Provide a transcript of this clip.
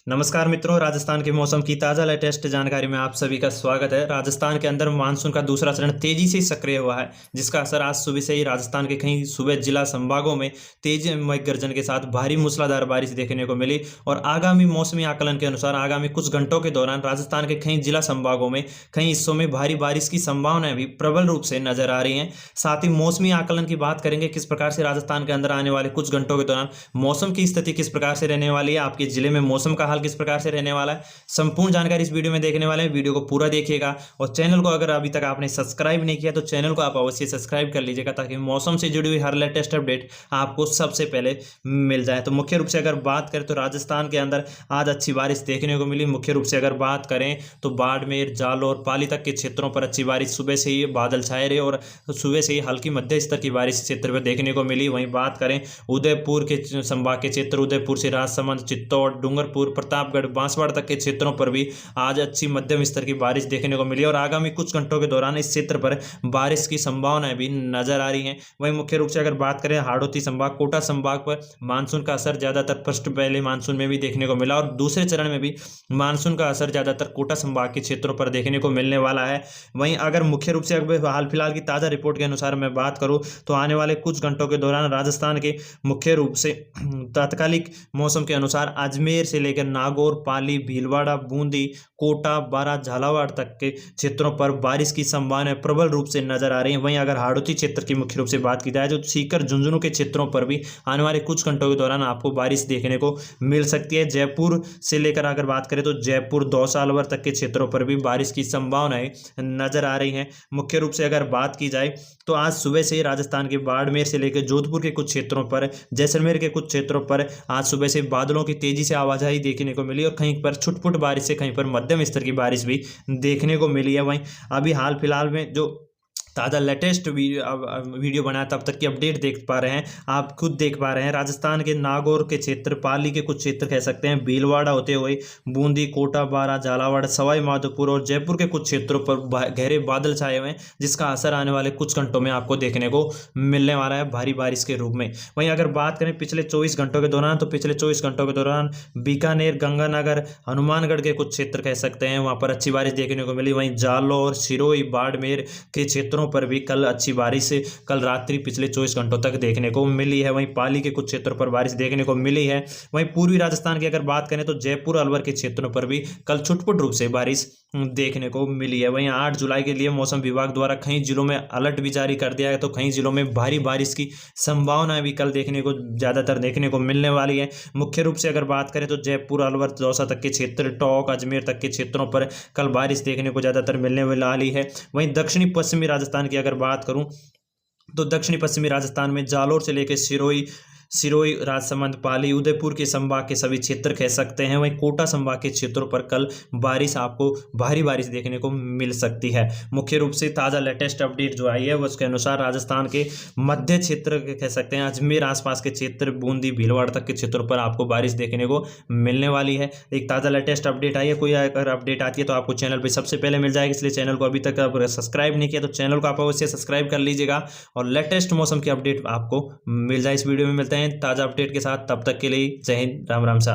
नमस्कार मित्रों, राजस्थान के मौसम की ताज़ा लेटेस्ट जानकारी में आप सभी का स्वागत है। राजस्थान के अंदर मानसून का दूसरा चरण तेजी से सक्रिय हुआ है, जिसका असर आज सुबह से ही राजस्थान के कई सूबे जिला संभागों में तेज मेघ गर्जन के साथ भारी मूसलाधार बारिश देखने को मिली। और आगामी मौसमी आकलन के अनुसार आगामी कुछ घंटों के दौरान राजस्थान के कई जिला संभागों में कई हिस्सों में भारी बारिश की संभावनाएं भी प्रबल रूप से नजर आ रही हैं। साथ ही मौसमी आकलन की बात करेंगे, किस प्रकार से राजस्थान के अंदर आने वाले कुछ घंटों के दौरान मौसम की स्थिति किस प्रकार से रहने वाली है, आपके जिले में मौसम का हाल किस प्रकार से रहने वाला है, संपूर्ण जानकारी इस वीडियो में देखने वाले हैं। वीडियो को पूरा देखिएगा और चैनल को अगर अभी तक आपने सब्सक्राइब नहीं किया तो चैनल को आप अवश्य सब्सक्राइब कर लीजिएगा, ताकि मौसम से जुड़ी हुई हर लेटेस्ट अपडेट आपको सबसे पहले मिल जाए। तो मुख्य रूप से अगर बात करें तो राजस्थान के अंदर आज अच्छी बारिश देखने को मिली। मुख्य रूप से अगर बात करें तो बाड़मेर, जालौर, पाली तक के क्षेत्रों पर अच्छी बारिश सुबह से ही बादल छाए रहे और सुबह से ही हल्की मध्य स्तर की बारिश क्षेत्र में देखने को मिली। वहीं बात करें उदयपुर के संभाग के क्षेत्र, उदयपुर से राजसमंद, चित्तौड़, डूंगरपुर, प्रतापगढ़, बांसवाड़ा तक के क्षेत्रों पर भी आज अच्छी मध्यम स्तर की बारिश देखने को मिली और आगामी कुछ घंटों के दौरान इस क्षेत्र पर बारिश की संभावनाएं भी नजर आ रही हैं। वहीं मुख्य रूप से अगर बात करें हाड़ौती संभाग, कोटा संभाग पर मानसून का असर ज्यादातर फर्स्ट पहले मानसून में भी देखने को मिला और दूसरे चरण में भी मानसून का असर ज्यादातर कोटा संभाग के क्षेत्रों पर देखने को मिलने वाला है। वहीं अगर मुख्य रूप से अगर हाल फिलहाल की ताजा रिपोर्ट के अनुसार मैं बात करूं तो आने वाले कुछ घंटों के दौरान राजस्थान के मुख्य रूप से तात्कालिक मौसम के अनुसार अजमेर से लेकर नागौर, पाली, भीलवाड़ा, बूंदी, कोटा, बारां, झालावाड़ तक के क्षेत्रों पर बारिश की संभावना प्रबल रूप से नजर आ रही है। वहीं अगर हाड़ौती क्षेत्र की मुख्य रूप से बात की जाए तो सीकर, झुंझुनू के क्षेत्रों पर भी आने वाले कुछ घंटों के दौरान आपको बारिश देखने को मिल सकती है। जयपुर से लेकर अगर बात करें तो जयपुर, दौसा, अलवर तक के क्षेत्रों पर भी बारिश की संभावनाएं नजर आ रही हैं। मुख्य रूप से अगर बात की जाए तो आज सुबह से राजस्थान के बाड़मेर से लेकर जोधपुर के कुछ क्षेत्रों पर, जैसलमेर के कुछ क्षेत्रों पर आज सुबह से बादलों की तेजी से आवाजाही देखने को मिली और कहीं पर छुटपुट बारिश से कहीं पर मध्यम स्तर की बारिश भी देखने को मिली है। वहीं अभी हाल फिलहाल में जो ताज़ा लेटेस्ट वीडियो बनाया तब तक की अपडेट देख पा रहे हैं, आप खुद देख पा रहे हैं। राजस्थान के नागौर के क्षेत्र, पाली के कुछ क्षेत्र कह सकते हैं, भीलवाड़ा होते हुए बूंदी, कोटा, बारां, झालावाड़, सवाई माधोपुर और जयपुर के कुछ क्षेत्रों पर गहरे बादल छाए हुए हैं, जिसका असर आने वाले कुछ घंटों में आपको देखने को मिलने वाला है भारी बारिश के रूप में। वहीं अगर बात करें पिछले 24 घंटों के दौरान तो पिछले 24 घंटों के दौरान बीकानेर, गंगानगर, हनुमानगढ़ के कुछ क्षेत्र कह सकते हैं, वहां पर अच्छी बारिश देखने को मिली। वहीं जालौर, सिरोही, बाड़मेर के क्षेत्रों पर भी कल अच्छी बारिश कल रात्रि पिछले 24 घंटों तक देखने को मिली है। वहीं पाली के कुछ क्षेत्रों पर बारिश देखने को मिली है। वहीं पूर्वी राजस्थान की अगर बात करें तो जयपुर, अलवर के क्षेत्रों पर भी कल छुटपुट रूप से बारिश देखने को मिली है। वहीं 8 जुलाई के लिए मौसम विभाग द्वारा कई जिलों में अलर्ट भी जारी कर दिया है, तो कई जिलों में भारी बारिश की संभावना भी कल देखने को ज्यादातर देखने को मिलने वाली है। मुख्य रूप से अगर बात करें तो जयपुर, अलवर, दौसा तक के क्षेत्र, टोंक, अजमेर तक के क्षेत्रों पर कल बारिश देखने को ज्यादातर मिलने वाली है। वहीं दक्षिणी पश्चिमी राजस्थान की अगर बात करूं तो दक्षिणी पश्चिमी राजस्थान में जालौर से लेकर सिरोही, राजसमंद, पाली, उदयपुर के संभाग के सभी क्षेत्र कह सकते हैं। वहीं कोटा संभाग के क्षेत्रों पर कल बारिश आपको भारी बारिश देखने को मिल सकती है। मुख्य रूप से ताज़ा लेटेस्ट अपडेट जो आई है उसके अनुसार राजस्थान के मध्य क्षेत्र कह सकते हैं, अजमेर आसपास के क्षेत्र, बूंदी, भीलवाड़ा तक के क्षेत्रों पर आपको बारिश देखने को मिलने वाली है। एक ताज़ा लेटेस्ट अपडेट आई है, कोई अगर अपडेट आती है तो आपको चैनल पर सबसे पहले मिल जाएगी, इसलिए चैनल को अभी तक आप सब्सक्राइब नहीं किया तो चैनल को आप अवश्य सब्सक्राइब कर लीजिएगा और लेटेस्ट मौसम की अपडेट आपको मिल जाए। इस वीडियो में मिलते हैं ताज़ा अपडेट के साथ, तब तक के लिए जय हिंद, राम राम सा।